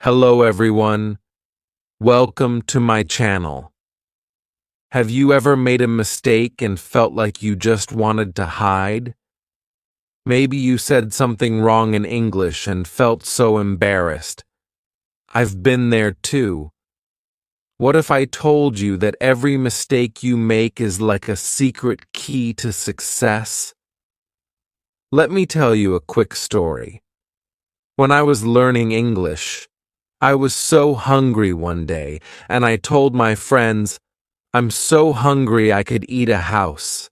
Hello everyone, welcome to my channel. Have you ever made a mistake and felt like you just wanted to hide? Maybe you said something wrong in English and felt so embarrassed. I've been there too. What if I told you that every mistake you make is like a secret key to success? Let me tell you a quick story. When I was learning English, I was so hungry one day, and I told my friends, I'm so hungry I could eat a house.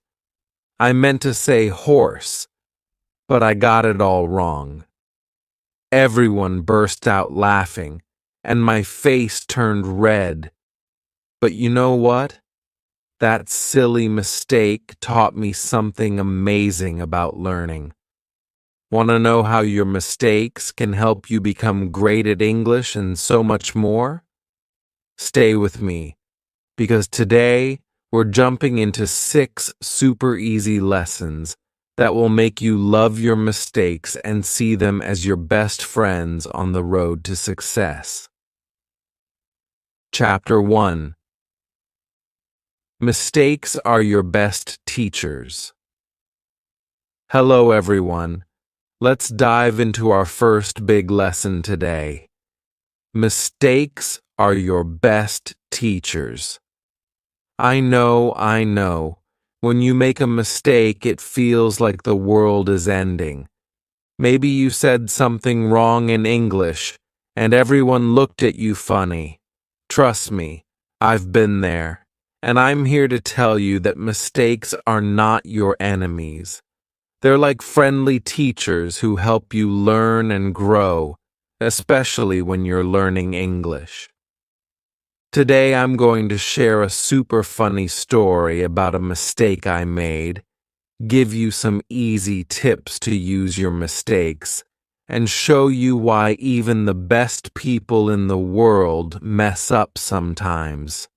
I meant to say horse, but I got it all wrong. Everyone burst out laughing, and my face turned red. But you know what? That silly mistake taught me something amazing about learning. Want to know how your mistakes can help you become great at English and so much more? Stay with me, because today we're jumping into 6 super easy lessons that will make you love your mistakes and see them as your best friends on the road to success. Chapter 1. Mistakes are your best teachers. Hello everyone. Let's dive into our first big lesson today. Mistakes are your best teachers. I know. When you make a mistake, it feels like the world is ending. Maybe you said something wrong in English, and everyone looked at you funny. Trust me, I've been there, and I'm here to tell you that mistakes are not your enemies. They're like friendly teachers who help you learn and grow, especially when you're learning English. Today I'm going to share a super funny story about a mistake I made, give you some easy tips to use your mistakes, and show you why even the best people in the world mess up sometimes.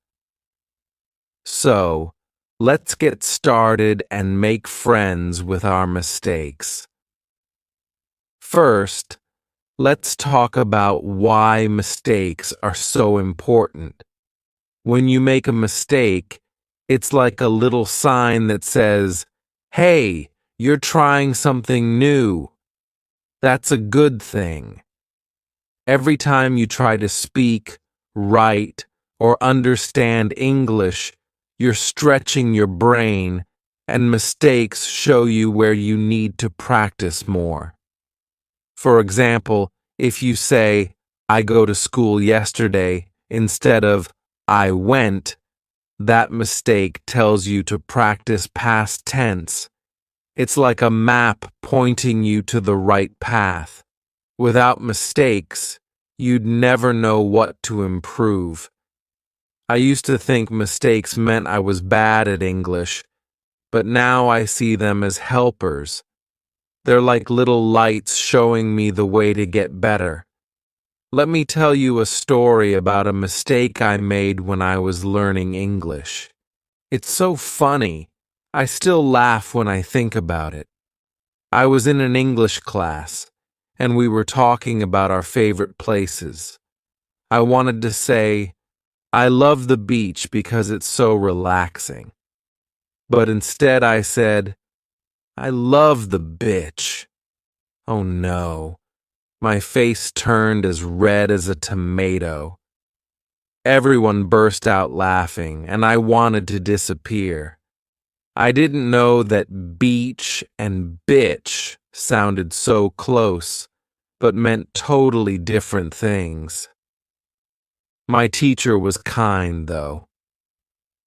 So, let's get started and make friends with our mistakes. First, let's talk about why mistakes are so important. When you make a mistake, it's like a little sign that says, "Hey, you're trying something new." That's a good thing. Every time you try to speak, write, or understand English, you're stretching your brain, and mistakes show you where you need to practice more. For example, if you say, "I go to school yesterday," instead of "I went," that mistake tells you to practice past tense. It's like a map pointing you to the right path. Without mistakes, you'd never know what to improve. I used to think mistakes meant I was bad at English, but now I see them as helpers. They're like little lights showing me the way to get better. Let me tell you a story about a mistake I made when I was learning English. It's so funny. I still laugh when I think about it. I was in an English class, and we were talking about our favorite places. I wanted to say, "I love the beach because it's so relaxing." But instead I said, "I love the bitch." Oh no. My face turned as red as a tomato. Everyone burst out laughing, and I wanted to disappear. I didn't know that beach and bitch sounded so close, but meant totally different things. My teacher was kind, though.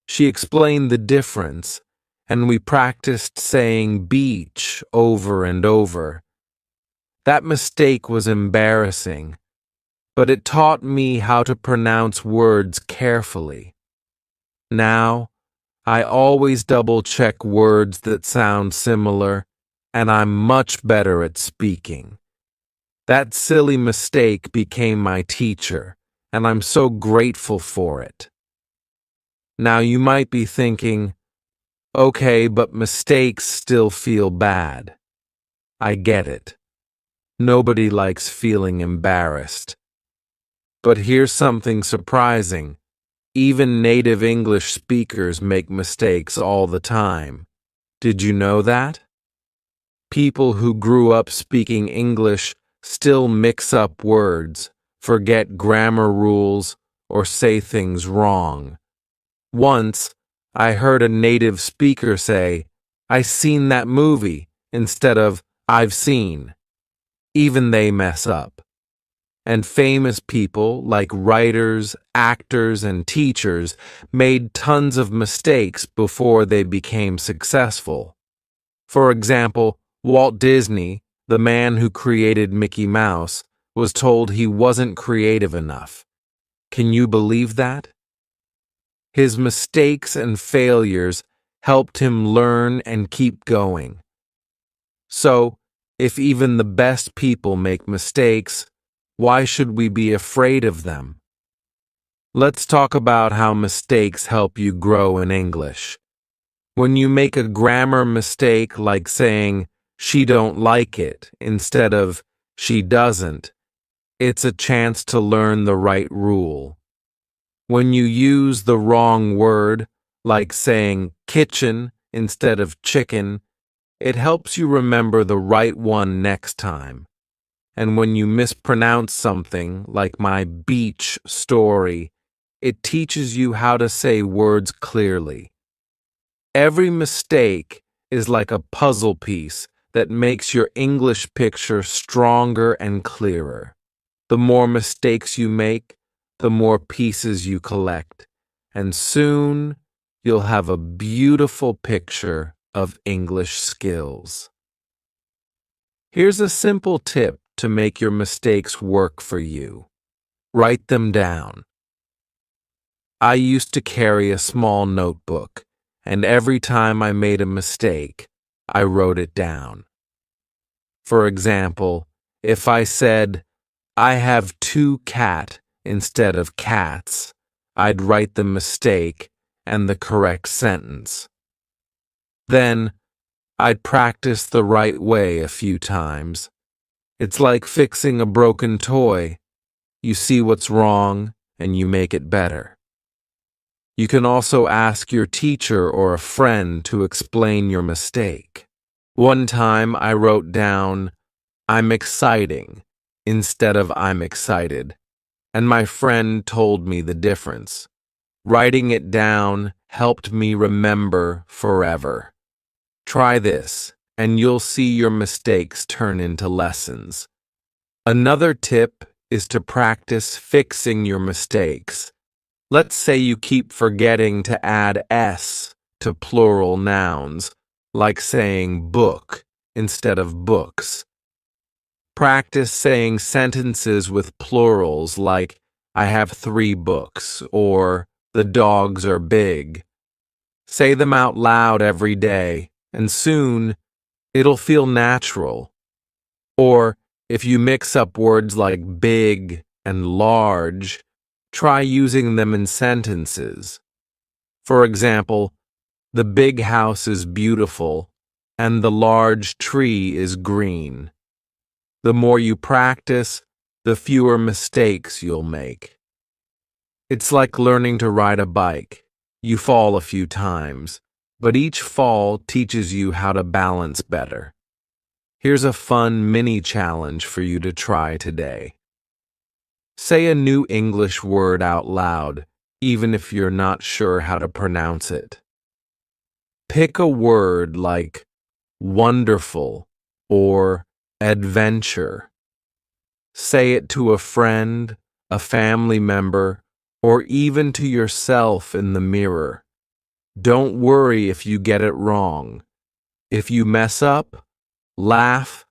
She explained the difference, and we practiced saying beach over and over. That mistake was embarrassing, but it taught me how to pronounce words carefully. Now, I always double-check words that sound similar, and I'm much better at speaking. That silly mistake became my teacher, and I'm so grateful for it. Now you might be thinking, okay, but mistakes still feel bad. I get it. Nobody likes feeling embarrassed. But here's something surprising. Even native English speakers make mistakes all the time. Did you know that? People who grew up speaking English still mix up words, forget grammar rules, or say things wrong. Once, I heard a native speaker say, "I seen that movie," instead of "I've seen." Even they mess up. And famous people like writers, actors, and teachers made tons of mistakes before they became successful. For example, Walt Disney, the man who created Mickey Mouse, was told he wasn't creative enough. Can you believe that? His mistakes and failures helped him learn and keep going. So, if even the best people make mistakes, why should we be afraid of them? Let's talk about how mistakes help you grow in English. When you make a grammar mistake like saying, "she don't like it," instead of "she doesn't," it's a chance to learn the right rule. When you use the wrong word, like saying kitchen instead of chicken, it helps you remember the right one next time. And when you mispronounce something, like my beach story, it teaches you how to say words clearly. Every mistake is like a puzzle piece that makes your English picture stronger and clearer. The more mistakes you make, the more pieces you collect, and soon you'll have a beautiful picture of English skills. Here's a simple tip to make your mistakes work for you. Write them down. I used to carry a small notebook, and every time I made a mistake, I wrote it down. For example, if I said, "I have two cat" instead of cats, I'd write the mistake and the correct sentence. Then, I'd practice the right way a few times. It's like fixing a broken toy. You see what's wrong and you make it better. You can also ask your teacher or a friend to explain your mistake. One time I wrote down, "I'm exciting," instead of "I'm excited," and my friend told me the difference. Writing it down helped me remember forever. Try this, and you'll see your mistakes turn into lessons. Another tip is to practice fixing your mistakes. Let's say you keep forgetting to add S to plural nouns, like saying book instead of books. Practice saying sentences with plurals like, "I have 3 books," or "the dogs are big." Say them out loud every day, and soon it'll feel natural. Or if you mix up words like big and large, try using them in sentences. For example, "The big house is beautiful, and the large tree is green." The more you practice, the fewer mistakes you'll make. It's like learning to ride a bike. You fall a few times, but each fall teaches you how to balance better. Here's a fun mini challenge for you to try today. Say a new English word out loud, even if you're not sure how to pronounce it. Pick a word like wonderful or adventure. Say it to a friend, a family member, or even to yourself in the mirror. Don't worry if you get it wrong. If you mess up, laugh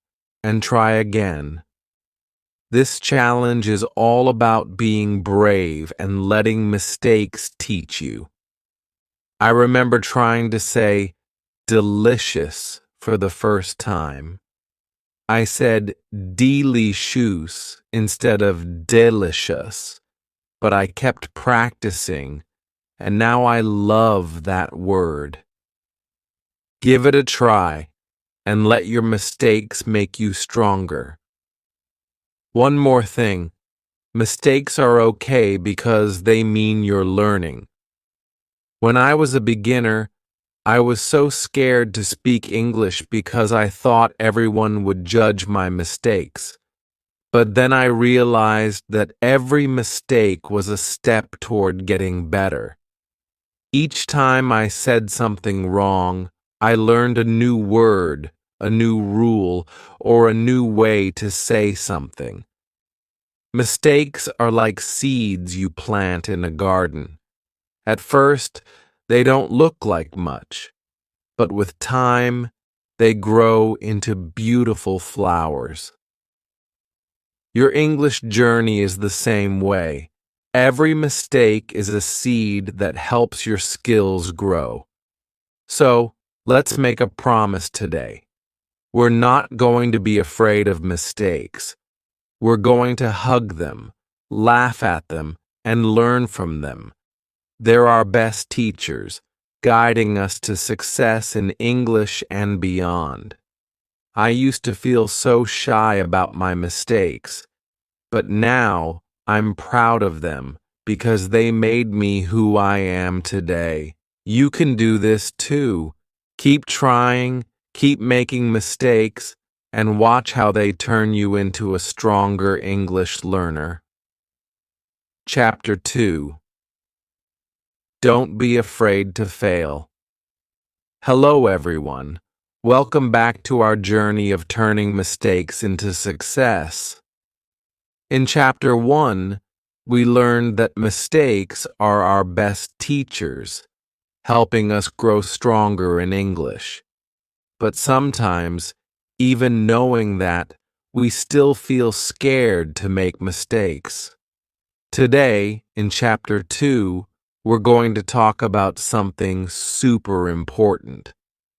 and try again. This challenge is all about being brave and letting mistakes teach you. I remember trying to say delicious for the first time. I said delicious instead of delicious, but I kept practicing, and now I love that word. Give it a try, and let your mistakes make you stronger. One more thing, Mistakes are okay because they mean you're learning. When I was a beginner, I was so scared to speak English because I thought everyone would judge my mistakes. But then I realized that every mistake was a step toward getting better. Each time I said something wrong, I learned a new word, a new rule, or a new way to say something. Mistakes are like seeds you plant in a garden. At first, they don't look like much, but with time, they grow into beautiful flowers. Your English journey is the same way. Every mistake is a seed that helps your skills grow. So, let's make a promise today. We're not going to be afraid of mistakes. We're going to hug them, laugh at them, and learn from them. They're our best teachers, guiding us to success in English and beyond. I used to feel so shy about my mistakes, but now I'm proud of them because they made me who I am today. You can do this too. Keep trying, keep making mistakes, and watch how they turn you into a stronger English learner. Chapter 2. Don't be afraid to fail. Hello, everyone. Welcome back to our journey of turning mistakes into success. In Chapter 1, we learned that mistakes are our best teachers, helping us grow stronger in English. But sometimes, even knowing that, we still feel scared to make mistakes. Today, in Chapter 2, we're going to talk about something super important.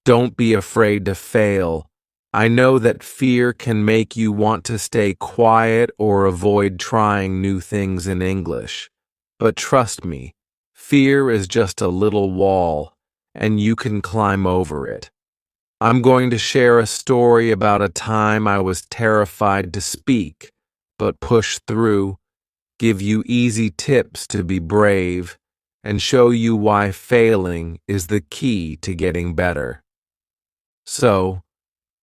Don't be afraid to fail. I know that fear can make you want to stay quiet or avoid trying new things in English. But trust me, fear is just a little wall, and you can climb over it. I'm going to share a story about a time I was terrified to speak, but pushed through, give you easy tips to be brave, and show you why failing is the key to getting better. So,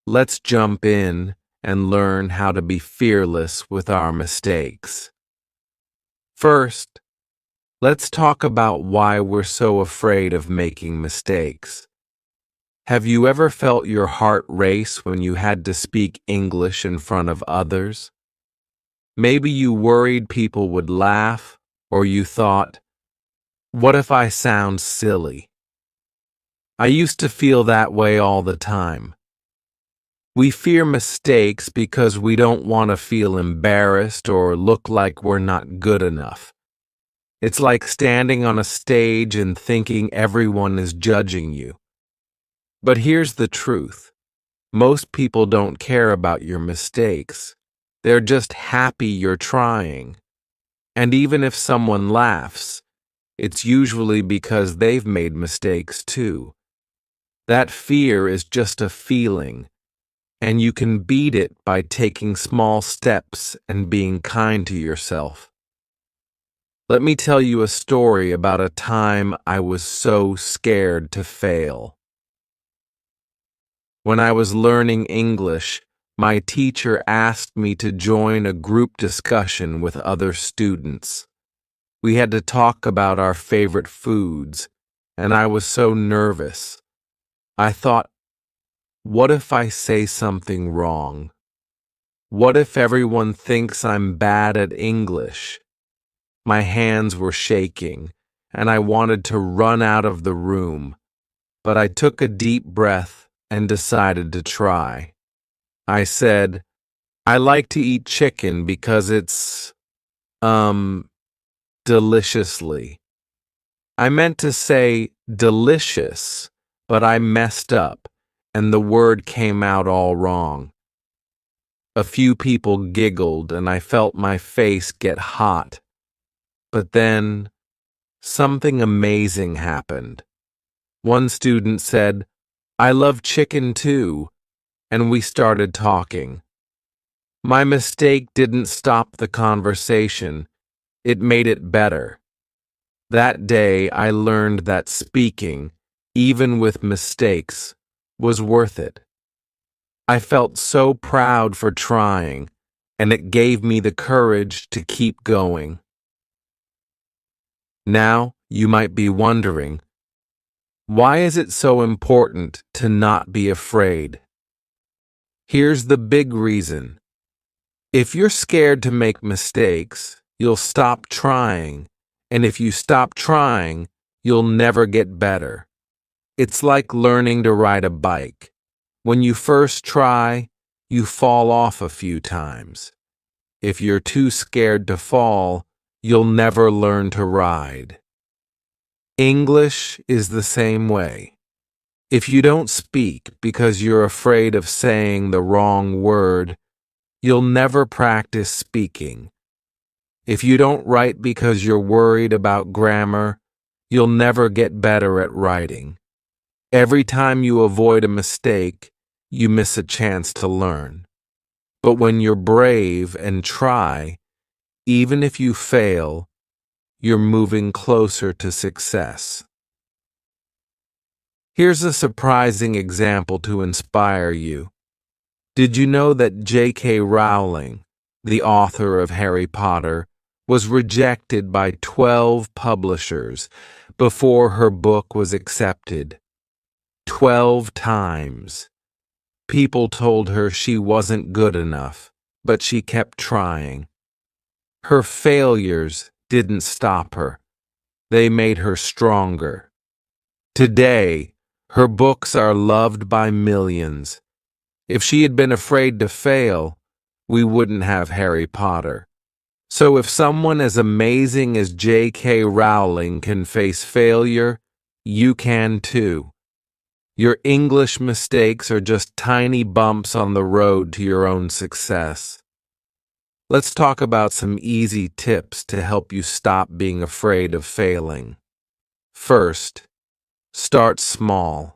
let's jump in and learn how to be fearless with our mistakes. First, let's talk about why we're so afraid of making mistakes. Have you ever felt your heart race when you had to speak English in front of others? Maybe you worried people would laugh, or you thought, what if I sound silly? I used to feel that way all the time. We fear mistakes because we don't want to feel embarrassed or look like we're not good enough. It's like standing on a stage and thinking everyone is judging you. But here's the truth. Most people don't care about your mistakes. They're just happy you're trying. And even if someone laughs, it's usually because they've made mistakes too. That fear is just a feeling, and you can beat it by taking small steps and being kind to yourself. Let me tell you a story about a time I was so scared to fail. When I was learning English, my teacher asked me to join a group discussion with other students. We had to talk about our favorite foods, and I was so nervous. I thought, what if I say something wrong? What if everyone thinks I'm bad at English? My hands were shaking, and I wanted to run out of the room, but I took a deep breath and decided to try. I said, I like to eat chicken because it's, deliciously. I meant to say delicious, but I messed up, and the word came out all wrong. A few people giggled, and I felt my face get hot. But then, something amazing happened. One student said, I love chicken too, and we started talking. My mistake didn't stop the conversation, it made it better. That day, I learned that speaking, even with mistakes, was worth it. I felt so proud for trying, and it gave me the courage to keep going. Now, you might be wondering, why is it so important to not be afraid? Here's the big reason. If you're scared to make mistakes, you'll stop trying, and if you stop trying, you'll never get better. It's like learning to ride a bike. When you first try, you fall off a few times. If you're too scared to fall, you'll never learn to ride. English is the same way. If you don't speak because you're afraid of saying the wrong word, you'll never practice speaking. If you don't write because you're worried about grammar, you'll never get better at writing. Every time you avoid a mistake, you miss a chance to learn. But when you're brave and try, even if you fail, you're moving closer to success. Here's a surprising example to inspire you. Did you know that J.K. Rowling, the author of Harry Potter, was rejected by 12 publishers before her book was accepted? 12 times. People told her she wasn't good enough, but she kept trying. Her failures didn't stop her. They made her stronger. Today, her books are loved by millions. If she had been afraid to fail, we wouldn't have Harry Potter. So if someone as amazing as J.K. Rowling can face failure, you can too. Your English mistakes are just tiny bumps on the road to your own success. Let's talk about some easy tips to help you stop being afraid of failing. First, start small.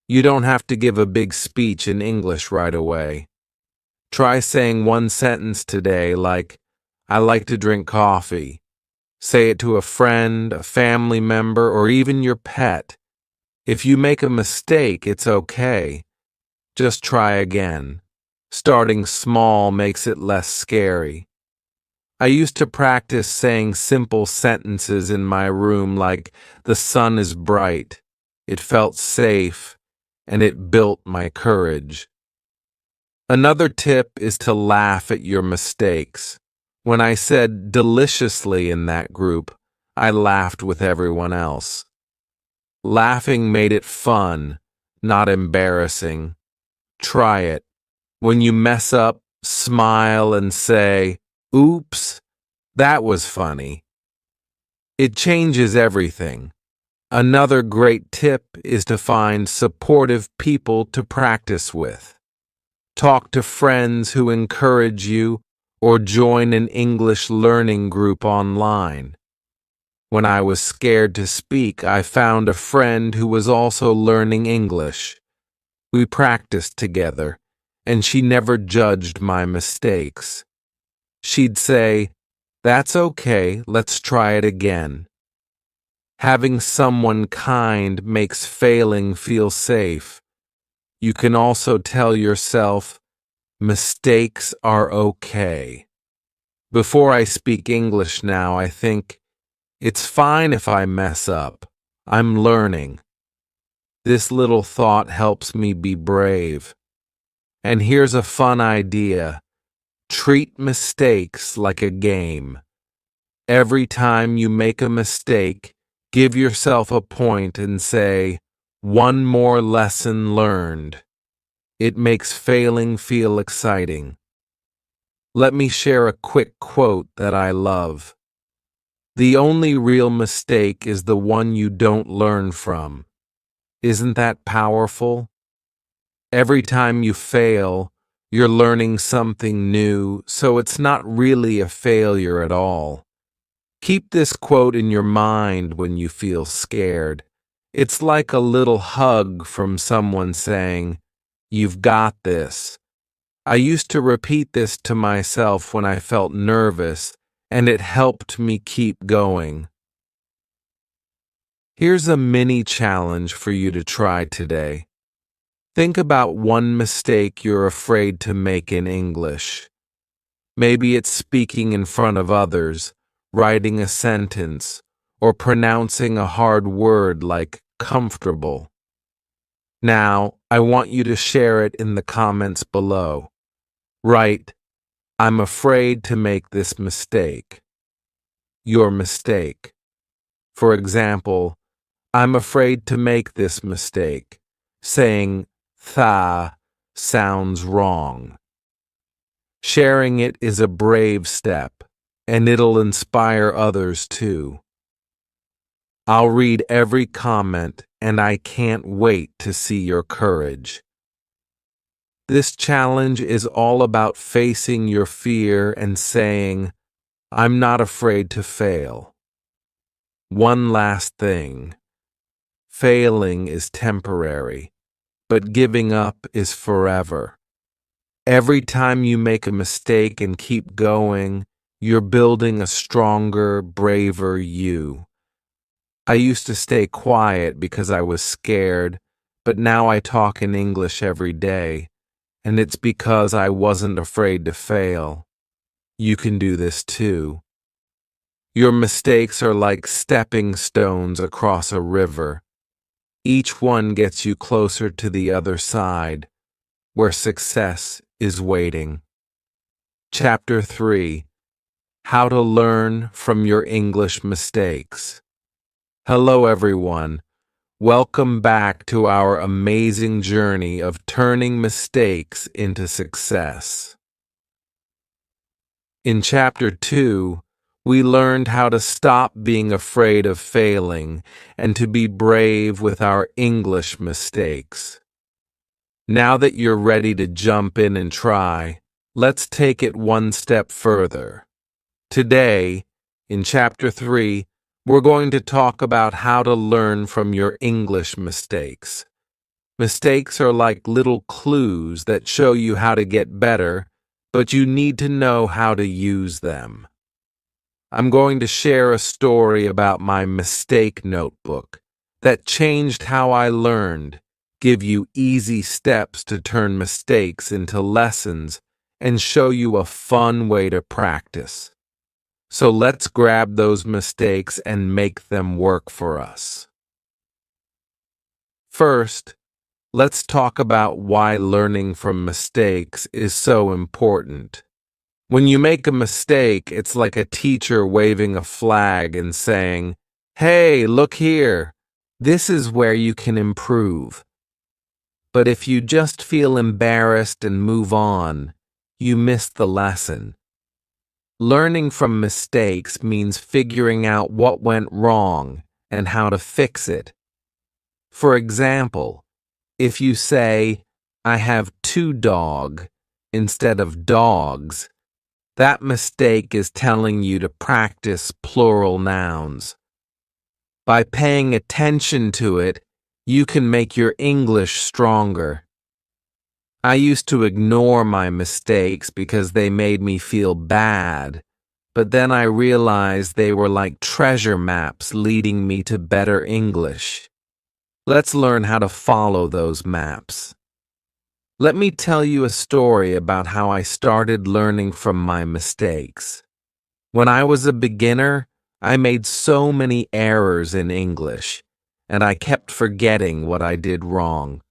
You don't have to give a big speech in English right away. Try saying one sentence today like, I like to drink coffee. Say it to a friend, a family member, or even your pet. If you make a mistake, it's okay. Just try again. Starting small makes it less scary. I used to practice saying simple sentences in my room like, the sun is bright. It felt safe, and it built my courage. Another tip is to laugh at your mistakes. When I said deliciously in that group, I laughed with everyone else. Laughing made it fun, not embarrassing. Try it. When you mess up, smile and say, oops, that was funny. It changes everything. Another great tip is to find supportive people to practice with. Talk to friends who encourage you or join an English learning group online. When I was scared to speak, I found a friend who was also learning English. We practiced together, and she never judged my mistakes. She'd say, that's okay, let's try it again. Having someone kind makes failing feel safe. You can also tell yourself, mistakes are okay. Before I speak English now, I think, it's fine if I mess up. I'm learning. This little thought helps me be brave. And here's a fun idea. Treat mistakes like a game. Every time you make a mistake, give yourself a point and say, one more lesson learned. It makes failing feel exciting. Let me share a quick quote that I love. The only real mistake is the one you don't learn from. Isn't that powerful? Every time you fail, you're learning something new, so it's not really a failure at all. Keep this quote in your mind when you feel scared. It's like a little hug from someone saying, you've got this. I used to repeat this to myself when I felt nervous, and it helped me keep going. Here's a mini challenge for you to try today. Think about one mistake you're afraid to make in English. Maybe it's speaking in front of others, writing a sentence, or pronouncing a hard word like comfortable. Now, I want you to share it in the comments below. Write, "I'm afraid to make this mistake." Your mistake. For example, I'm afraid to make this mistake. Saying "tha" sounds wrong. Sharing it is a brave step, and it'll inspire others too. I'll read every comment, and I can't wait to see your courage. This challenge is all about facing your fear and saying, "I'm not afraid to fail." One last thing. Failing is temporary, but giving up is forever. Every time you make a mistake and keep going, you're building a stronger, braver you. I used to stay quiet because I was scared, but now I talk in English every day, and it's because I wasn't afraid to fail. You can do this too. Your mistakes are like stepping stones across a river. Each one gets you closer to the other side, where success is waiting. Chapter 3: How to Learn from Your English Mistakes. Hello everyone. Welcome back to our amazing journey of turning mistakes into success. In Chapter 2, we learned how to stop being afraid of failing and to be brave with our English mistakes. Now that you're ready to jump in and try, let's take it one step further. Today, in Chapter 3, we're going to talk about how to learn from your English mistakes. Mistakes are like little clues that show you how to get better, but you need to know how to use them. I'm going to share a story about my mistake notebook that changed how I learned, give you easy steps to turn mistakes into lessons, and show you a fun way to practice. So let's grab those mistakes and make them work for us. First, let's talk about why learning from mistakes is so important. When you make a mistake, it's like a teacher waving a flag and saying, "Hey, look here. This is where you can improve." But if you just feel embarrassed and move on, you miss the lesson. Learning from mistakes means figuring out what went wrong and how to fix it. For example, if you say, "I have 2 dogs" instead of dogs, that mistake is telling you to practice plural nouns. By paying attention to it, you can make your English stronger. I used to ignore my mistakes because they made me feel bad, but then I realized they were like treasure maps leading me to better English. Let's learn how to follow those maps. Let me tell you a story about how I started learning from my mistakes. When I was a beginner, I made so many errors in English, and I kept forgetting what I did wrong.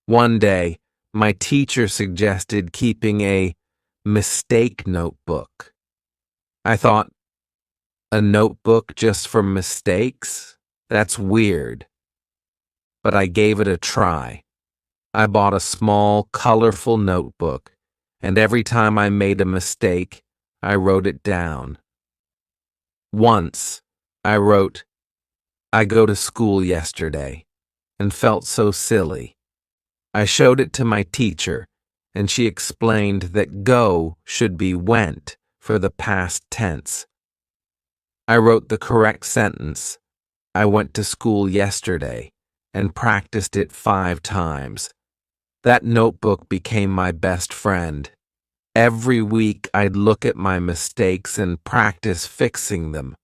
One day, my teacher suggested keeping a mistake notebook. I thought, a notebook just for mistakes? That's weird. But I gave it a try. I bought a small, colorful notebook, and every time I made a mistake, I wrote it down. Once, I wrote, "I go to school yesterday," and felt so silly. I showed it to my teacher, and she explained that go should be went for the past tense. I wrote the correct sentence, "I went to school yesterday," and practiced it 5 times. That notebook became my best friend. Every week I'd look at my mistakes and practice fixing them.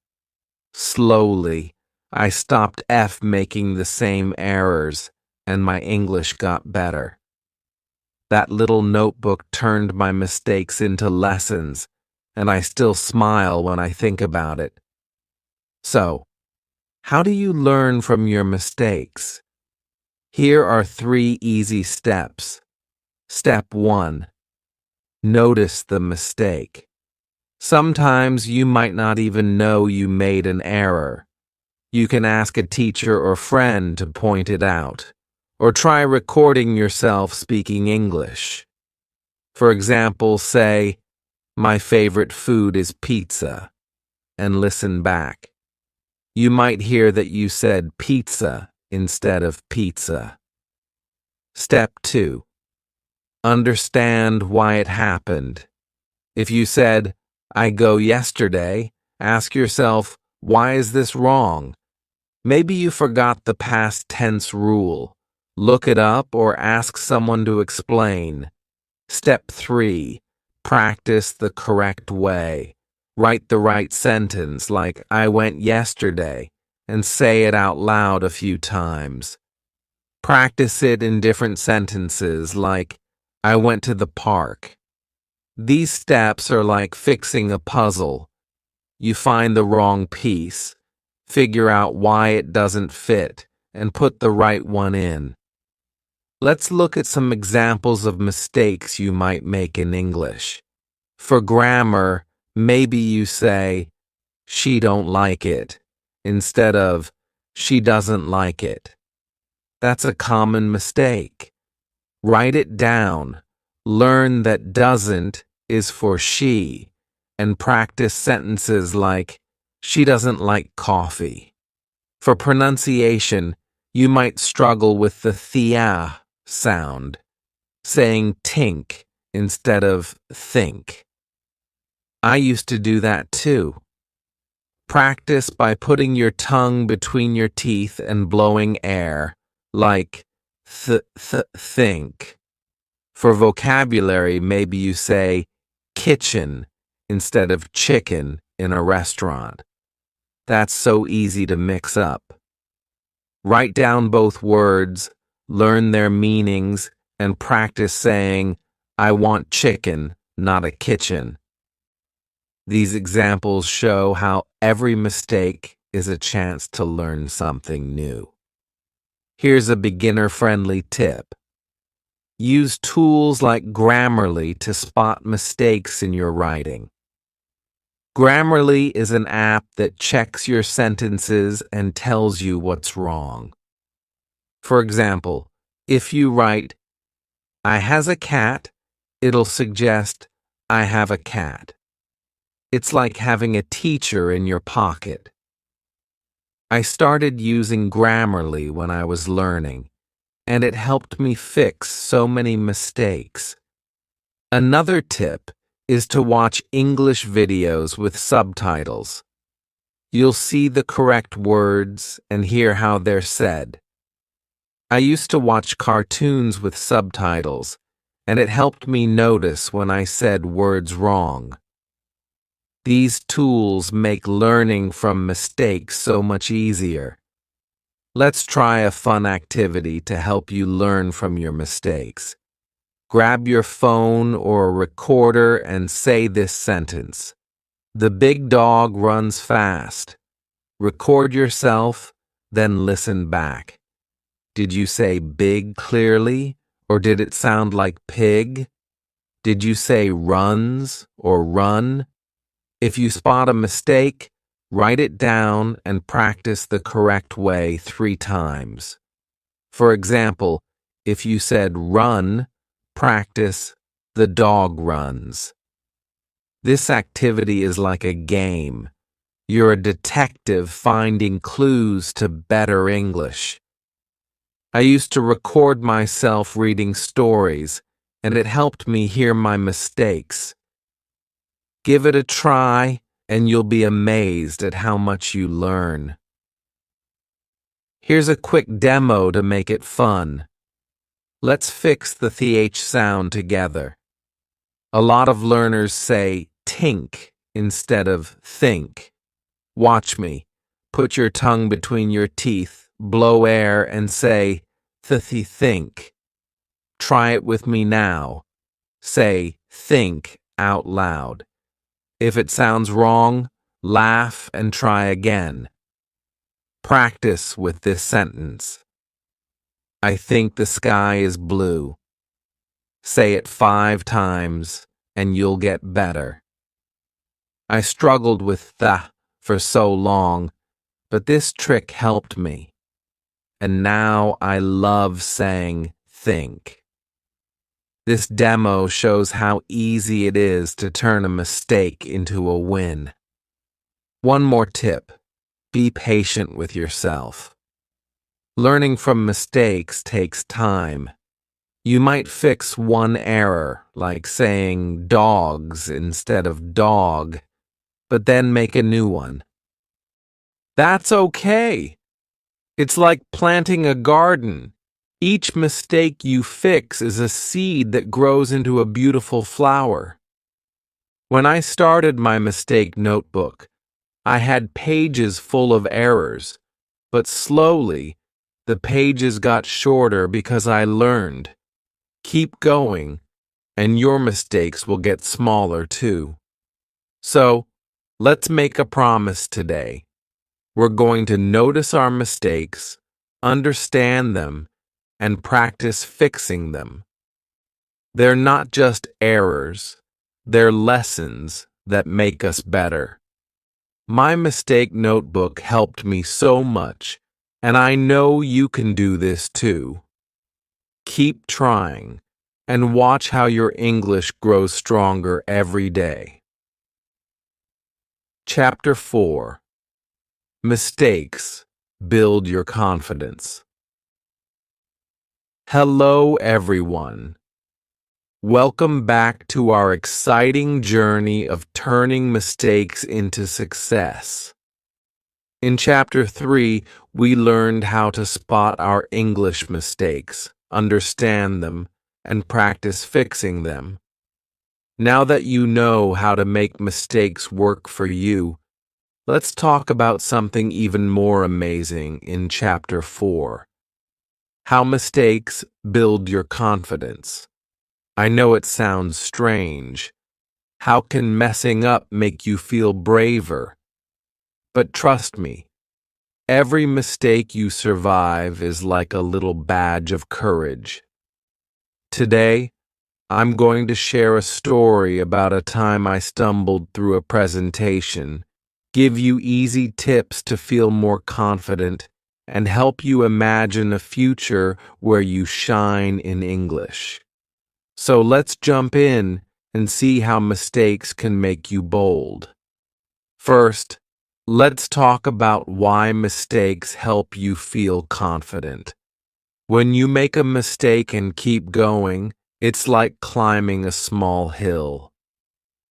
Slowly, I stopped making the same errors, and my English got better. That little notebook turned my mistakes into lessons, and I still smile when I think about it. So, how do you learn from your mistakes? Here are 3 easy steps. Step 1. Notice the mistake. Sometimes you might not even know you made an error. You can ask a teacher or friend to point it out, or try recording yourself speaking English. For example, say, "My favorite food is pizza," and listen back. You might hear that you said pizza instead of pizza. Step 2. Understand why it happened. If you said, "I go yesterday," ask yourself, why is this wrong? Maybe you forgot the past tense rule. Look it up or ask someone to explain. Step 3. Practice the correct way. Write the right sentence like "I went yesterday" and say it out loud a few times. Practice it in different sentences like "I went to the park." These steps are like fixing a puzzle. You find the wrong piece, figure out why it doesn't fit, and put the right one in. Let's look at some examples of mistakes you might make in English. For grammar, maybe you say, "She don't like it," instead of "She doesn't like it." That's a common mistake. Write it down. Learn that "doesn't" is for she, and practice sentences like, "She doesn't like coffee." For pronunciation, you might struggle with the thia sound, saying tink instead of think. I used to do that too. Practice by putting your tongue between your teeth and blowing air, like think. For vocabulary, maybe you say kitchen instead of chicken in a restaurant. That's so easy to mix up. Write down both words, learn their meanings, and practice saying, "I want chicken, not a kitchen." These examples show how every mistake is a chance to learn something new. Here's a beginner-friendly tip. Use tools like Grammarly to spot mistakes in your writing. Grammarly is an app that checks your sentences and tells you what's wrong. For example, if you write, "I has a cat," it'll suggest, "I have a cat." It's like having a teacher in your pocket. I started using Grammarly when I was learning, and it helped me fix so many mistakes. Another tip is to watch English videos with subtitles. You'll see the correct words and hear how they're said. I used to watch cartoons with subtitles, and it helped me notice when I said words wrong. These tools make learning from mistakes so much easier. Let's try a fun activity to help you learn from your mistakes. Grab your phone or a recorder and say this sentence. "The big dog runs fast." Record yourself, then listen back. Did you say big clearly, or did it sound like pig? Did you say runs or run? If you spot a mistake, write it down and practice the correct way 3 times. For example, if you said run, practice "the dog runs." This activity is like a game. You're a detective finding clues to better English. I used to record myself reading stories, and it helped me hear my mistakes. Give it a try, and you'll be amazed at how much you learn. Here's a quick demo to make it fun. Let's fix the th sound together. A lot of learners say tink instead of think. Watch me. Put your tongue between your teeth, blow air, and say think. Try it with me now. Say think out loud. If it sounds wrong, laugh and try again. Practice with this sentence. I think the sky is blue. Say it 5 times and you'll get better. I struggled with the for so long, but this trick helped me. And now I love saying think. This demo shows how easy it is to turn a mistake into a win. One more tip: be patient with yourself. Learning from mistakes takes time. You might fix one error, like saying dogs instead of dog, but then make a new one. That's okay. It's like planting a garden. Each mistake you fix is a seed that grows into a beautiful flower. When I started my mistake notebook, I had pages full of errors, but slowly, the pages got shorter because I learned. Keep going, and your mistakes will get smaller too. So, let's make a promise today. We're going to notice our mistakes, understand them, and practice fixing them. They're not just errors, they're lessons that make us better. My mistake notebook helped me so much, and I know you can do this too. Keep trying, and watch how your English grows stronger every day. Chapter 4. Mistakes build your confidence. Hello, everyone. Welcome back to our exciting journey of turning mistakes into success. In Chapter 3, we learned how to spot our English mistakes, understand them, and practice fixing them. Now that you know how to make mistakes work for you, let's talk about something even more amazing in Chapter 4. How mistakes build your confidence. I know it sounds strange. How can messing up make you feel braver? But trust me, every mistake you survive is like a little badge of courage. Today, I'm going to share a story about a time I stumbled through a presentation, give you easy tips to feel more confident, and help you imagine a future where you shine in English. So let's jump in and see how mistakes can make you bold. First, let's talk about why mistakes help you feel confident. When you make a mistake and keep going, it's like climbing a small hill.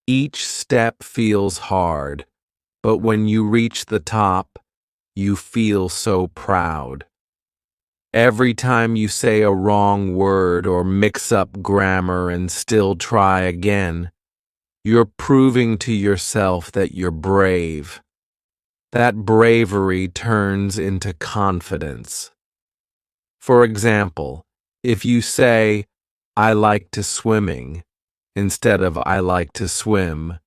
Each step feels hard, but when you reach the top, you feel so proud. Every time you say a wrong word or mix up grammar and still try again, you're proving to yourself that you're brave. That bravery turns into confidence. For example, if you say, I like to swimming, instead of I like to swim,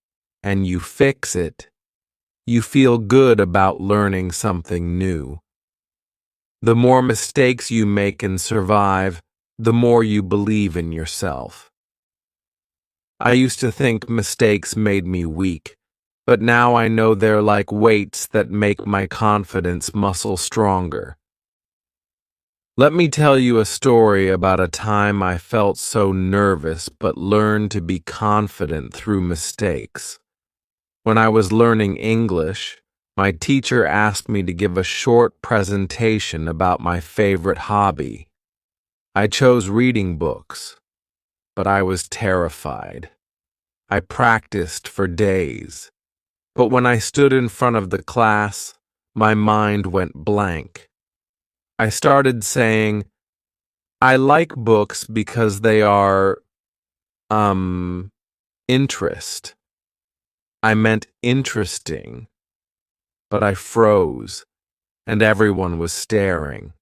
and you fix it, you feel good about learning something new. The more mistakes you make and survive, the more you believe in yourself. I used to think mistakes made me weak, but now I know they're like weights that make my confidence muscle stronger. Let me tell you a story about a time I felt so nervous but learned to be confident through mistakes. When I was learning English, my teacher asked me to give a short presentation about my favorite hobby. I chose reading books, but I was terrified. I practiced for days, but when I stood in front of the class, my mind went blank. I started saying, I like books because they are, interest. I meant interesting, but I froze, and everyone was staring.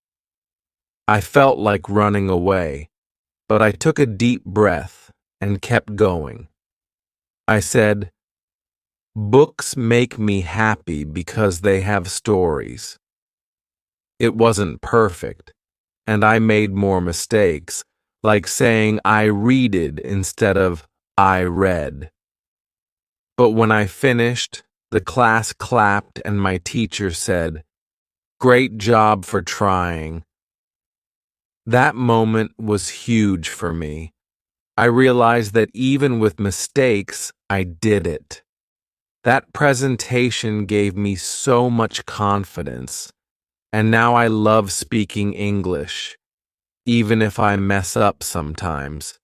I felt like running away, but I took a deep breath and kept going. I said, books make me happy because they have stories. It wasn't perfect, and I made more mistakes, like saying I readed instead of I read. But when I finished, the class clapped and my teacher said, "Great job for trying." That moment was huge for me. I realized that even with mistakes, I did it. That presentation gave me so much confidence, and now I love speaking English, even if I mess up sometimes.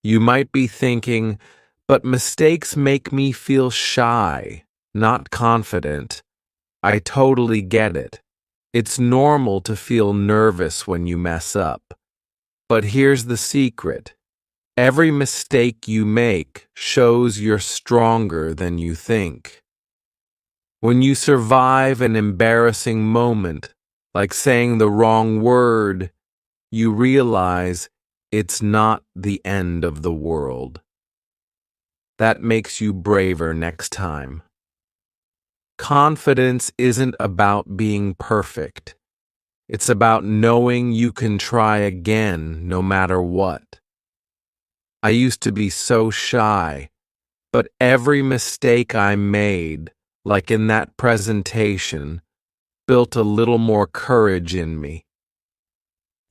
You might be thinking, but mistakes make me feel shy, not confident. I totally get it. It's normal to feel nervous when you mess up. But here's the secret. Every mistake you make shows you're stronger than you think. When you survive an embarrassing moment, like saying the wrong word, you realize it's not the end of the world. That makes you braver next time. Confidence isn't about being perfect. It's about knowing you can try again no matter what. I used to be so shy, but every mistake I made, like in that presentation, built a little more courage in me.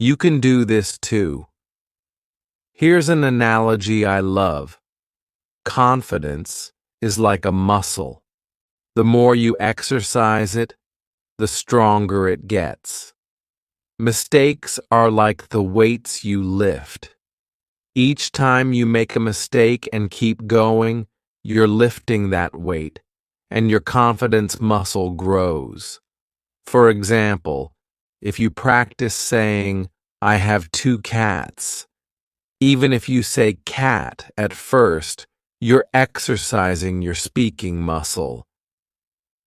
You can do this too. Here's an analogy I love. Confidence is like a muscle. The more you exercise it, the stronger it gets. Mistakes are like the weights you lift. Each time you make a mistake and keep going, you're lifting that weight, and your confidence muscle grows. For example, if you practice saying, "I have 2 cats," even if you say cat at first, you're exercising your speaking muscle.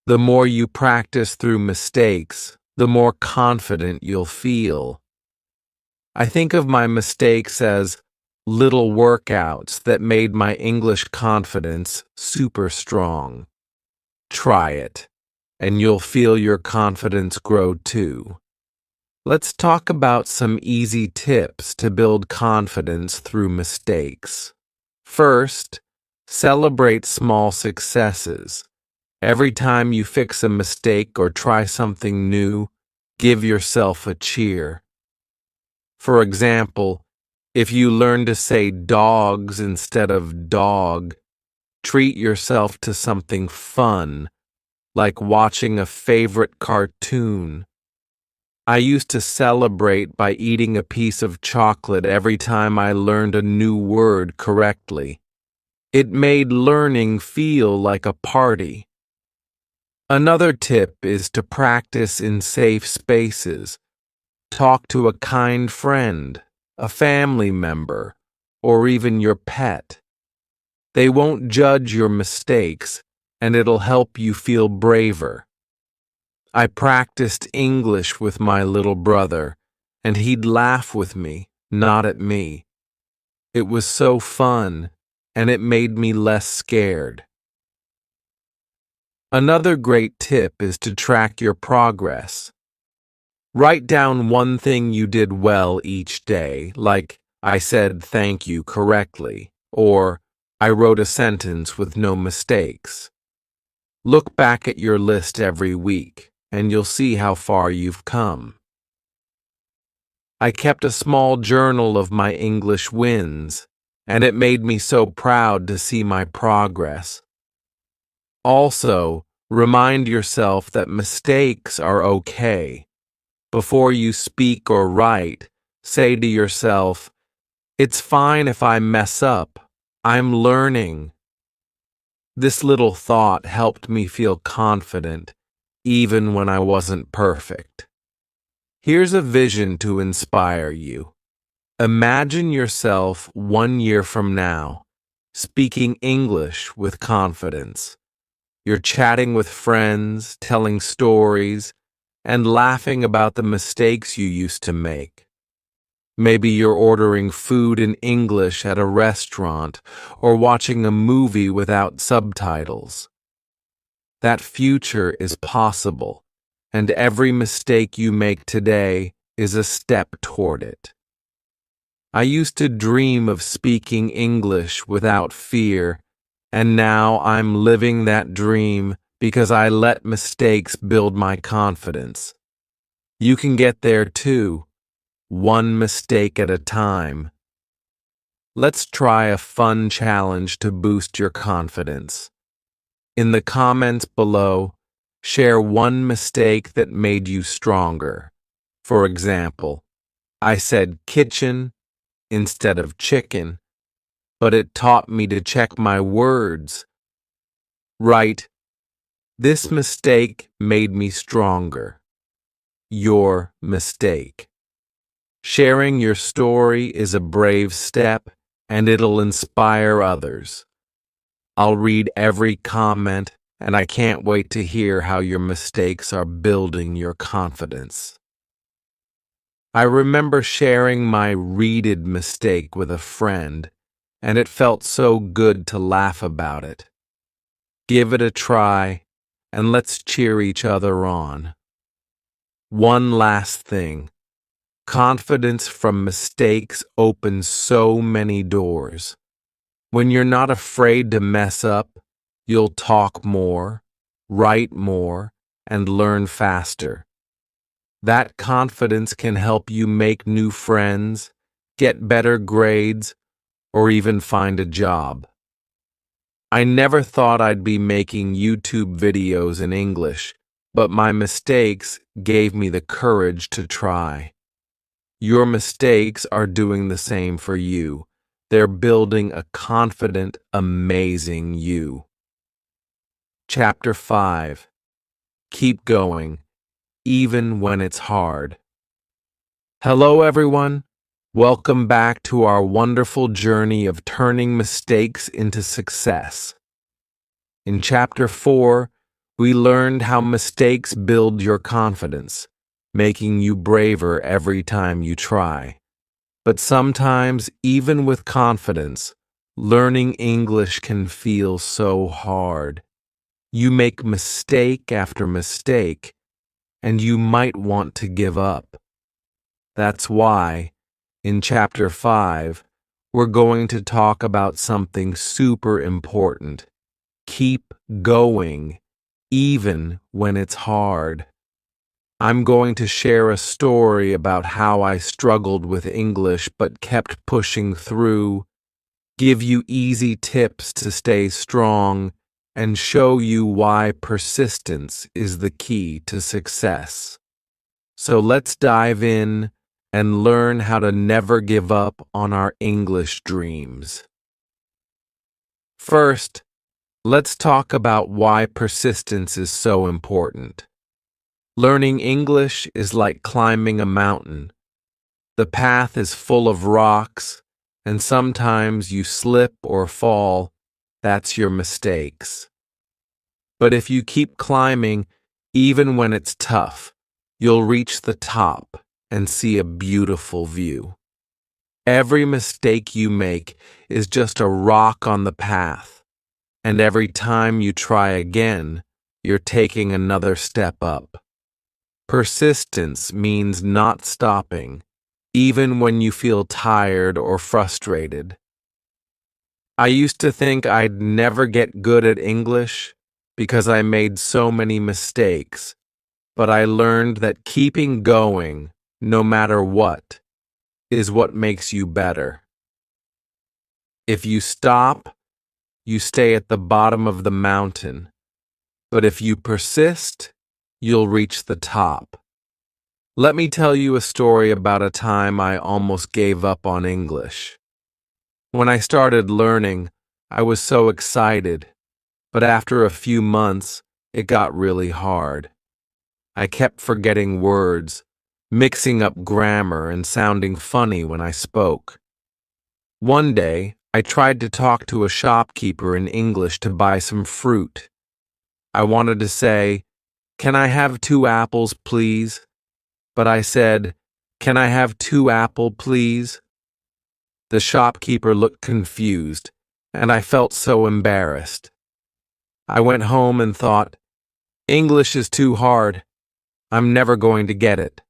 The more you practice through mistakes, the more confident you'll feel. I think of my mistakes as little workouts that made my English confidence super strong. Try it, and you'll feel your confidence grow too. Let's talk about some easy tips to build confidence through mistakes. First, celebrate small successes. Every time you fix a mistake or try something new, give yourself a cheer. For example, if you learn to say dogs instead of dog, treat yourself to something fun, like watching a favorite cartoon. I used to celebrate by eating a piece of chocolate every time I learned a new word correctly. It made learning feel like a party. Another tip is to practice in safe spaces. Talk to a kind friend, a family member, or even your pet. They won't judge your mistakes, and it'll help you feel braver. I practiced English with my little brother, and he'd laugh with me, not at me. It was so fun, and it made me less scared. Another great tip is to track your progress. Write down one thing you did well each day, like I said thank you correctly, or I wrote a sentence with no mistakes. Look back at your list every week, and you'll see how far you've come. I kept a small journal of my English wins, and it made me so proud to see my progress. Also, remind yourself that mistakes are okay. Before you speak or write, say to yourself, "It's fine if I mess up. I'm learning." This little thought helped me feel confident, even when I wasn't perfect. Here's a vision to inspire you. Imagine yourself 1 year from now, speaking English with confidence. You're chatting with friends, telling stories, and laughing about the mistakes you used to make. Maybe you're ordering food in English at a restaurant or watching a movie without subtitles. That future is possible, and every mistake you make today is a step toward it. I used to dream of speaking English without fear, and now I'm living that dream because I let mistakes build my confidence. You can get there too, one mistake at a time. Let's try a fun challenge to boost your confidence. In the comments below, share one mistake that made you stronger. For example, I said kitchen instead of chicken, but it taught me to check my words. Write, this mistake made me stronger. Your mistake. Sharing your story is a brave step, and it'll inspire others. I'll read every comment, and I can't wait to hear how your mistakes are building your confidence. I remember sharing my readed mistake with a friend, and it felt so good to laugh about it. Give it a try, and let's cheer each other on. One last thing. Confidence from mistakes opens so many doors. When you're not afraid to mess up, you'll talk more, write more, and learn faster. That confidence can help you make new friends, get better grades, or even find a job. I never thought I'd be making YouTube videos in English, but my mistakes gave me the courage to try. Your mistakes are doing the same for you. They're building a confident, amazing you. Chapter 5. Keep going, even when it's hard. Hello, everyone. Welcome back to our wonderful journey of turning mistakes into success. In Chapter 4, we learned how mistakes build your confidence, making you braver every time you try. But sometimes, even with confidence, learning English can feel so hard. You make mistake after mistake, and you might want to give up. That's why, in Chapter 5, we're going to talk about something super important. Keep going, even when it's hard. I'm going to share a story about how I struggled with English but kept pushing through, give you easy tips to stay strong, and show you why persistence is the key to success. So let's dive in and learn how to never give up on our English dreams. First, let's talk about why persistence is so important. Learning English is like climbing a mountain. The path is full of rocks, and sometimes you slip or fall. That's your mistakes. But if you keep climbing, even when it's tough, you'll reach the top and see a beautiful view. Every mistake you make is just a rock on the path, and every time you try again, you're taking another step up. Persistence means not stopping, even when you feel tired or frustrated. I used to think I'd never get good at English because I made so many mistakes, but I learned that keeping going, no matter what, is what makes you better. If you stop, you stay at the bottom of the mountain, but if you persist, you'll reach the top. Let me tell you a story about a time I almost gave up on English. When I started learning, I was so excited, but after a few months, it got really hard. I kept forgetting words, mixing up grammar and sounding funny when I spoke. One day, I tried to talk to a shopkeeper in English to buy some fruit. I wanted to say, "Can I have 2 apples, please?" But I said, "Can I have 2 apples, please?" The shopkeeper looked confused, and I felt so embarrassed. I went home and thought, English is too hard. I'm never going to get it.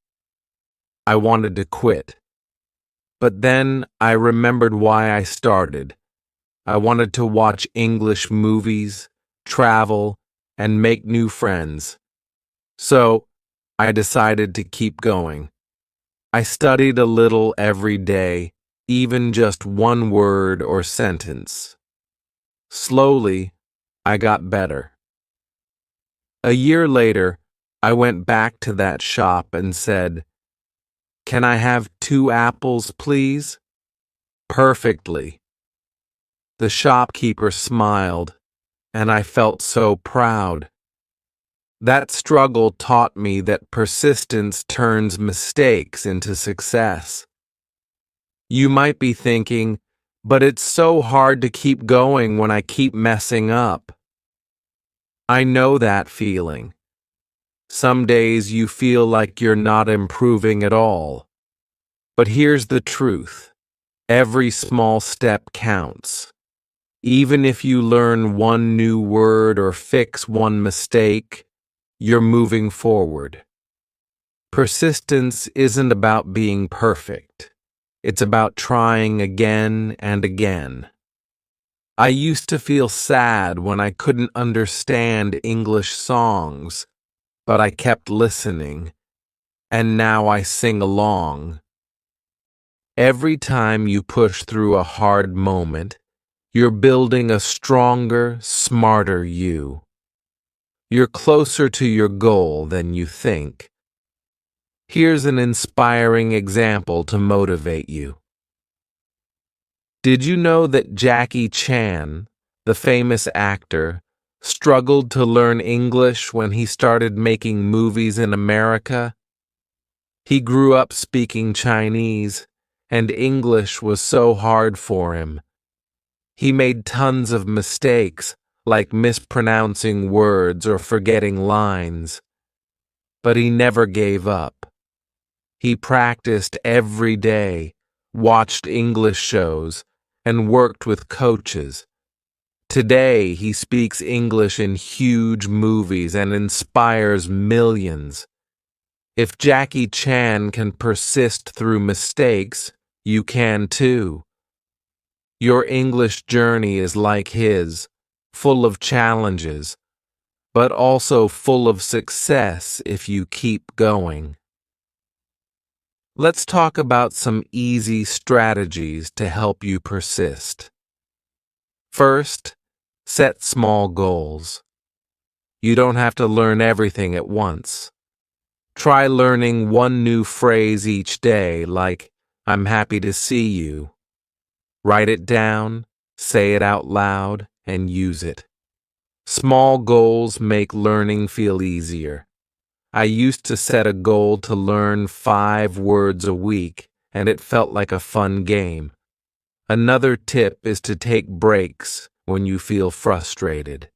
I wanted to quit. But then I remembered why I started. I wanted to watch English movies, travel, and make new friends. So I decided to keep going. I studied a little every day, even just one word or sentence. Slowly, I got better. A year later, I went back to that shop and said, "Can I have 2 apples, please?" Perfectly. The shopkeeper smiled, and I felt so proud. That struggle taught me that persistence turns mistakes into success. You might be thinking, but it's so hard to keep going when I keep messing up. I know that feeling. Some days you feel like you're not improving at all. But here's the truth. Every small step counts. Even if you learn one new word or fix one mistake, you're moving forward. Persistence isn't about being perfect. It's about trying again and again. I used to feel sad when I couldn't understand English songs, but I kept listening, and now I sing along. Every time you push through a hard moment, you're building a stronger, smarter you. You're closer to your goal than you think. Here's an inspiring example to motivate you. Did you know that Jackie Chan, the famous actor, struggled to learn English when he started making movies in America? He grew up speaking Chinese, and English was so hard for him. He made tons of mistakes, like mispronouncing words or forgetting lines. But he never gave up. He practiced every day, watched English shows, and worked with coaches. Today, he speaks English in huge movies and inspires millions. If Jackie Chan can persist through mistakes, you can too. Your English journey is like his, full of challenges, but also full of success if you keep going. Let's talk about some easy strategies to help you persist. First, set small goals. You don't have to learn everything at once. Try learning one new phrase each day, like, "I'm happy to see you." Write it down, say it out loud, and use it. Small goals make learning feel easier. I used to set a goal to learn 5 words a week, and it felt like a fun game. Another tip is to take breaks when you feel frustrated.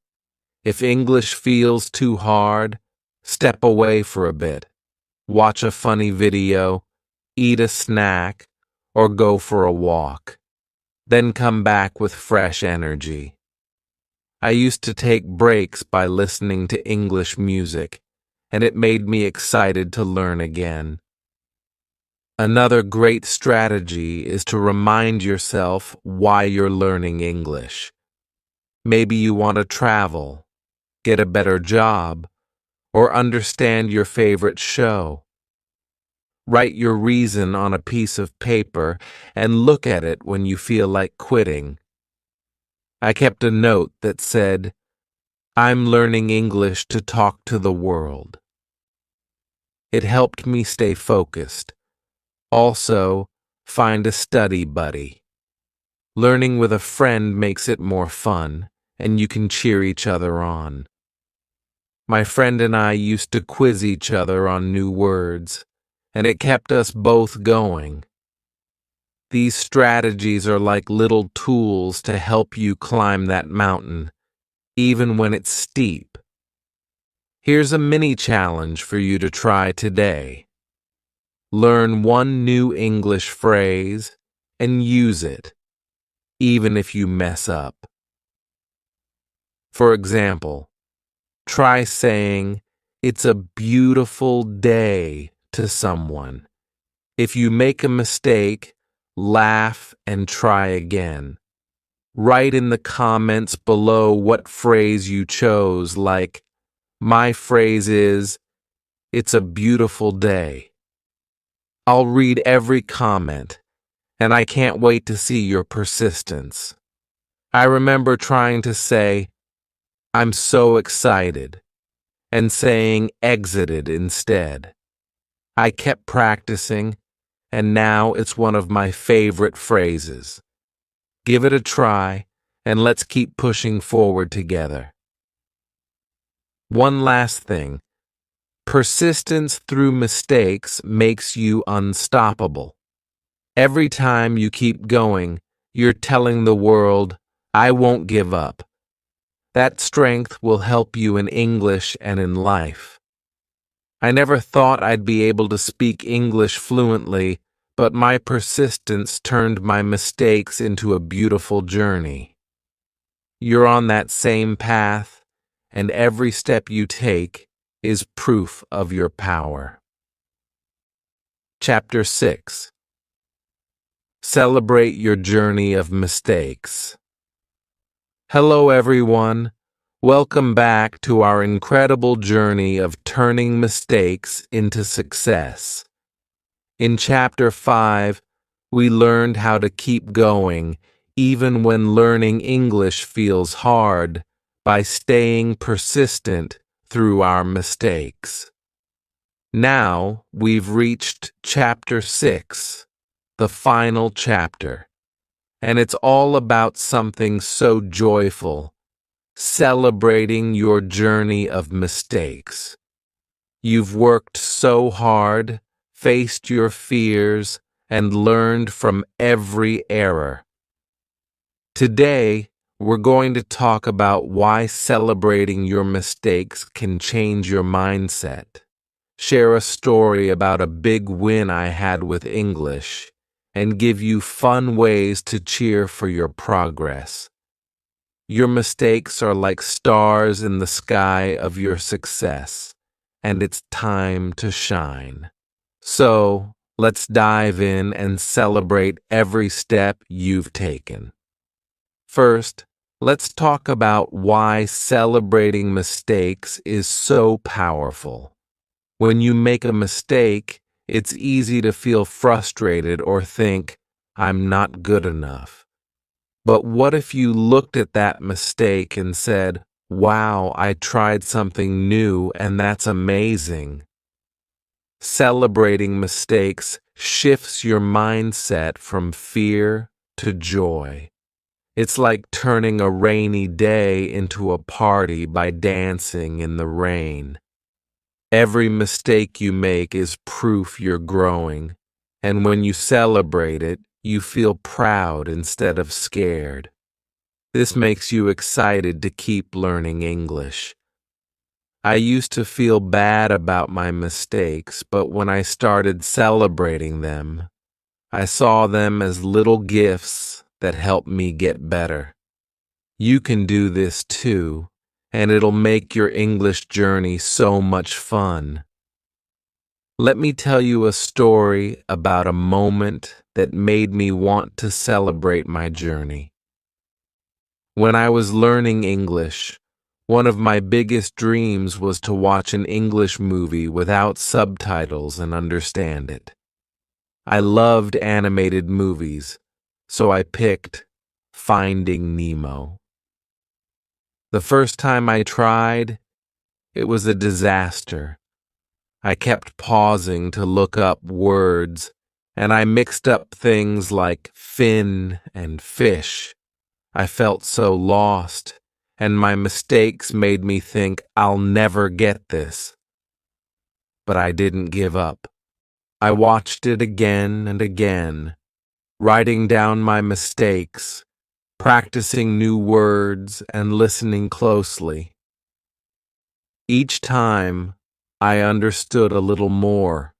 If English feels too hard, step away for a bit. Watch a funny video, eat a snack, or go for a walk. Then come back with fresh energy. I used to take breaks by listening to English music, and it made me excited to learn again. Another great strategy is to remind yourself why you're learning English. Maybe you want to travel, get a better job, or understand your favorite show. Write your reason on a piece of paper and look at it when you feel like quitting. I kept a note that said, "I'm learning English to talk to the world." It helped me stay focused. Also, find a study buddy. Learning with a friend makes it more fun, and you can cheer each other on. My friend and I used to quiz each other on new words, and it kept us both going. These strategies are like little tools to help you climb that mountain, even when it's steep. Here's a mini challenge for you to try today. Learn one new English phrase and use it, even if you mess up. For example, try saying, "It's a beautiful day" to someone. If you make a mistake, laugh and try again. Write in the comments below what phrase you chose, like, my phrase is, "It's a beautiful day." I'll read every comment, and I can't wait to see your persistence. I remember trying to say, "I'm so excited," and saying "exited" instead. I kept practicing, and now it's one of my favorite phrases. Give it a try, and let's keep pushing forward together. One last thing. Persistence through mistakes makes you unstoppable. Every time you keep going, you're telling the world, "I won't give up." That strength will help you in English and in life. I never thought I'd be able to speak English fluently, but my persistence turned my mistakes into a beautiful journey. You're on that same path, and every step you take is proof of your power. Chapter 6. Celebrate your journey of mistakes. Hello, everyone. Welcome back to our incredible journey of turning mistakes into success. In Chapter 5, we learned how to keep going even when learning English feels hard by staying persistent through our mistakes. Now we've reached Chapter 6, the final chapter, and it's all about something so joyful. Celebrating your journey of mistakes. You've worked so hard, faced your fears, and learned from every error. Today, we're going to talk about why celebrating your mistakes can change your mindset, share a story about a big win I had with English, and give you fun ways to cheer for your progress. Your mistakes are like stars in the sky of your success, and it's time to shine. So, let's dive in and celebrate every step you've taken. First, let's talk about why celebrating mistakes is so powerful. When you make a mistake, it's easy to feel frustrated or think, "I'm not good enough." But what if you looked at that mistake and said, "Wow, I tried something new and that's amazing"? Celebrating mistakes shifts your mindset from fear to joy. It's like turning a rainy day into a party by dancing in the rain. Every mistake you make is proof you're growing, and when you celebrate it, you feel proud instead of scared. This makes you excited to keep learning English. I used to feel bad about my mistakes, but when I started celebrating them, I saw them as little gifts that helped me get better. You can do this too, and it'll make your English journey so much fun. Let me tell you a story about a moment that made me want to celebrate my journey. When I was learning English, one of my biggest dreams was to watch an English movie without subtitles and understand it. I loved animated movies, so I picked Finding Nemo. The first time I tried, it was a disaster. I kept pausing to look up words, and I mixed up things like fin and fish. I felt so lost, and my mistakes made me think I'll never get this. But I didn't give up. I watched it again and again, writing down my mistakes, practicing new words, and listening closely. Each time, I understood a little more.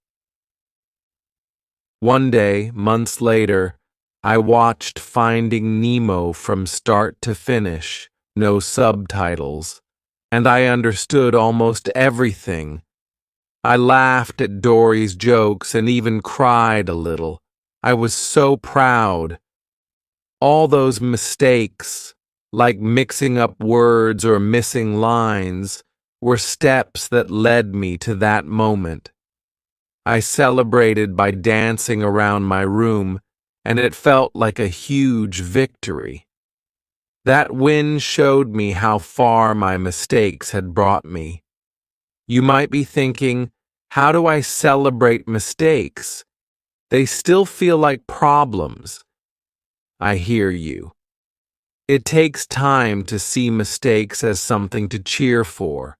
One day, months later, I watched Finding Nemo from start to finish, no subtitles, and I understood almost everything. I laughed at Dory's jokes and even cried a little. I was so proud. All those mistakes, like mixing up words or missing lines, were steps that led me to that moment. I celebrated by dancing around my room, and it felt like a huge victory. That win showed me how far my mistakes had brought me. You might be thinking, how do I celebrate mistakes? They still feel like problems. I hear you. It takes time to see mistakes as something to cheer for.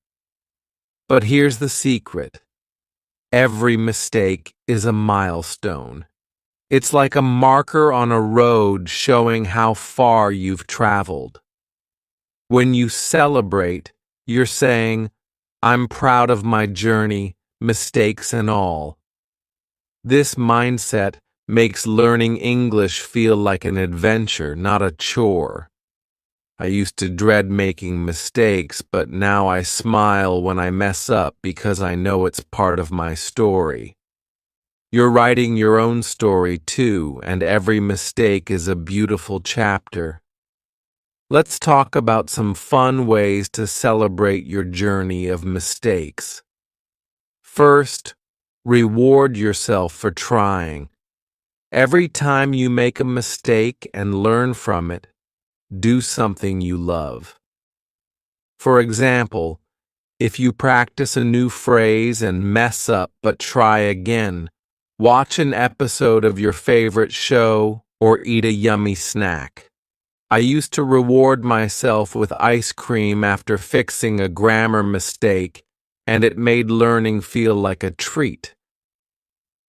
But here's the secret. Every mistake is a milestone. It's like a marker on a road showing how far you've traveled. When you celebrate, you're saying, I'm proud of my journey, mistakes and all. This mindset makes learning English feel like an adventure, not a chore. I used to dread making mistakes, but now I smile when I mess up because I know it's part of my story. You're writing your own story too, and every mistake is a beautiful chapter. Let's talk about some fun ways to celebrate your journey of mistakes. First, reward yourself for trying. Every time you make a mistake and learn from it, do something you love. For example, if you practice a new phrase and mess up but try again, watch an episode of your favorite show or eat a yummy snack. I used to reward myself with ice cream after fixing a grammar mistake, and it made learning feel like a treat.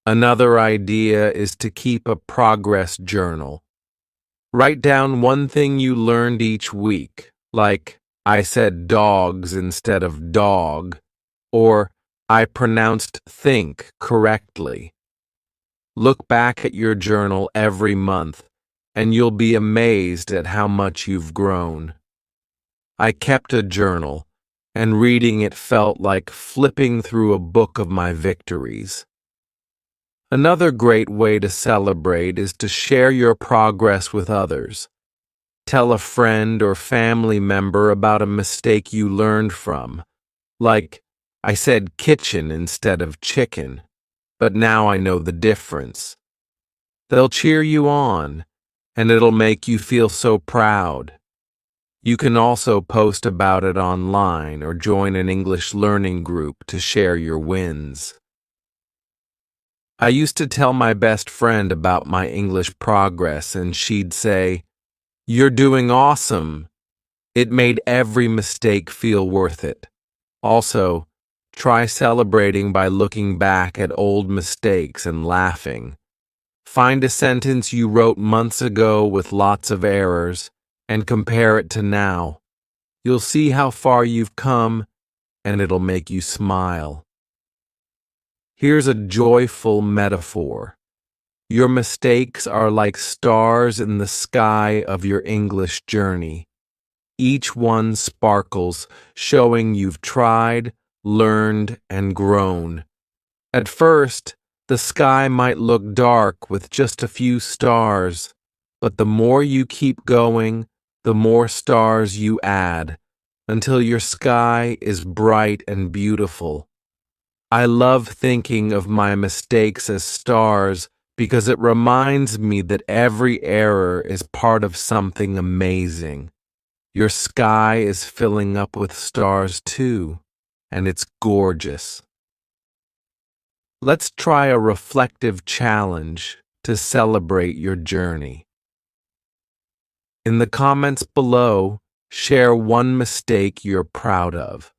Another idea is to keep a progress journal. Write down one thing you learned each week, like, I said dogs instead of dog, or I pronounced think correctly. Look back at your journal every month, and you'll be amazed at how much you've grown. I kept a journal, and reading it felt like flipping through a book of my victories. Another great way to celebrate is to share your progress with others. Tell a friend or family member about a mistake you learned from, like, I said kitchen instead of chicken, but now I know the difference. They'll cheer you on, and it'll make you feel so proud. You can also post about it online or join an English learning group to share your wins. I used to tell my best friend about my English progress, and she'd say, "You're doing awesome." It made every mistake feel worth it. Also, try celebrating by looking back at old mistakes and laughing. Find a sentence you wrote months ago with lots of errors and compare it to now. You'll see how far you've come, and it'll make you smile. Here's a joyful metaphor. Your mistakes are like stars in the sky of your English journey. Each one sparkles, showing you've tried, learned, and grown. At first, the sky might look dark with just a few stars, but the more you keep going, the more stars you add, until your sky is bright and beautiful. I love thinking of my mistakes as stars because it reminds me that every error is part of something amazing. Your sky is filling up with stars too, and it's gorgeous. Let's try a reflective challenge to celebrate your journey. In the comments below, share one mistake you're proud of.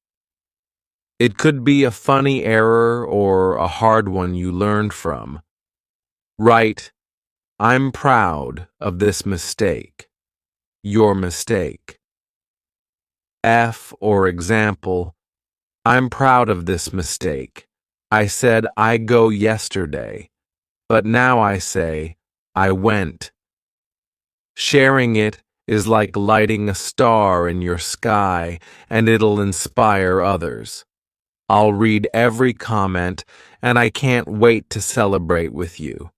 It could be a funny error or a hard one you learned from. Write, I'm proud of this mistake. Your mistake. Or example, I'm proud of this mistake. I said I go yesterday, but now I say I went. Sharing it is like lighting a star in your sky, and it'll inspire others. I'll read every comment, and I can't wait to celebrate with you.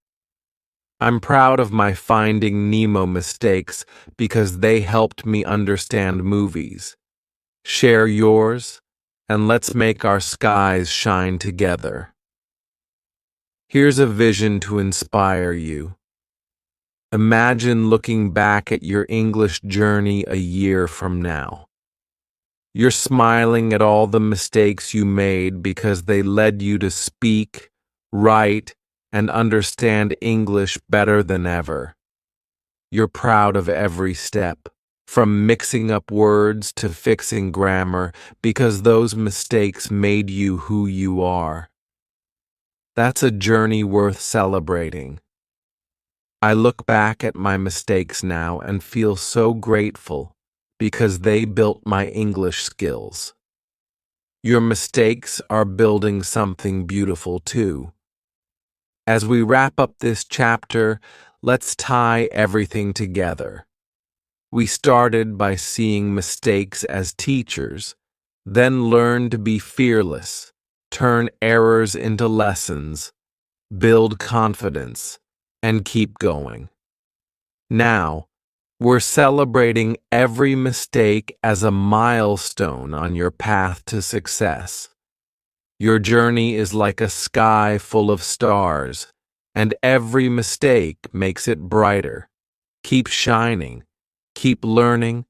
I'm proud of my Finding Nemo mistakes because they helped me understand movies. Share yours, and let's make our skies shine together. Here's a vision to inspire you. Imagine looking back at your English journey a year from now. You're smiling at all the mistakes you made because they led you to speak, write, and understand English better than ever. You're proud of every step, from mixing up words to fixing grammar, because those mistakes made you who you are. That's a journey worth celebrating. I look back at my mistakes now and feel so grateful because they built my English skills. Your mistakes are building something beautiful too. As we wrap up this chapter, let's tie everything together. We started by seeing mistakes as teachers, then learned to be fearless, turn errors into lessons, build confidence, and keep going. Now, we're celebrating every mistake as a milestone on your path to success. Your journey is like a sky full of stars, and every mistake makes it brighter. Keep shining, keep learning,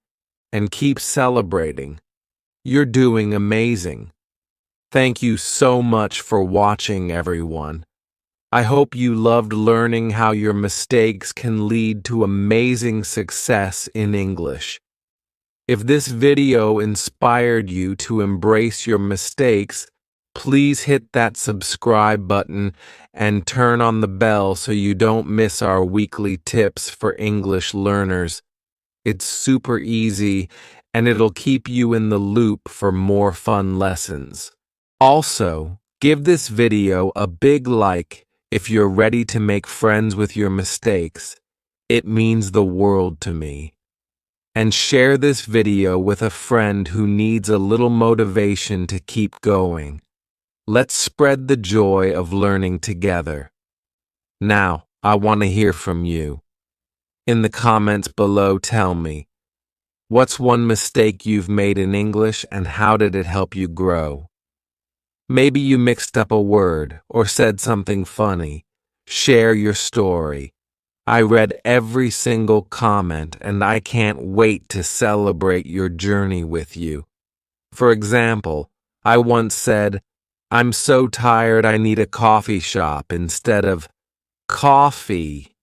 and keep celebrating. You're doing amazing. Thank you so much for watching, everyone. I hope you loved learning how your mistakes can lead to amazing success in English. If this video inspired you to embrace your mistakes, please hit that subscribe button and turn on the bell so you don't miss our weekly tips for English learners. It's super easy, and it'll keep you in the loop for more fun lessons. Also, give this video a big like if you're ready to make friends with your mistakes. It means the world to me. And share this video with a friend who needs a little motivation to keep going. Let's spread the joy of learning together. Now, I want to hear from you. In the comments below, tell me, what's one mistake you've made in English and how did it help you grow? Maybe you mixed up a word or said something funny. Share your story. I read every single comment and I can't wait to celebrate your journey with you. For example, I once said, I'm so tired I need a coffee shop instead of coffee.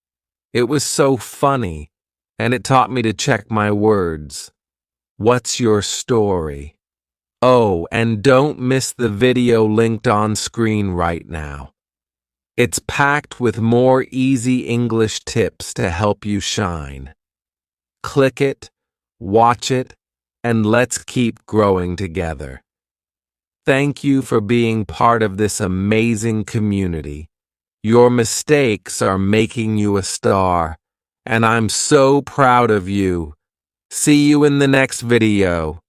It was so funny, and it taught me to check my words. What's your story? Oh, and don't miss the video linked on screen right now. It's packed with more easy English tips to help you shine. Click it, watch it, and let's keep growing together. Thank you for being part of this amazing community. Your mistakes are making you a star, and I'm so proud of you. See you in the next video.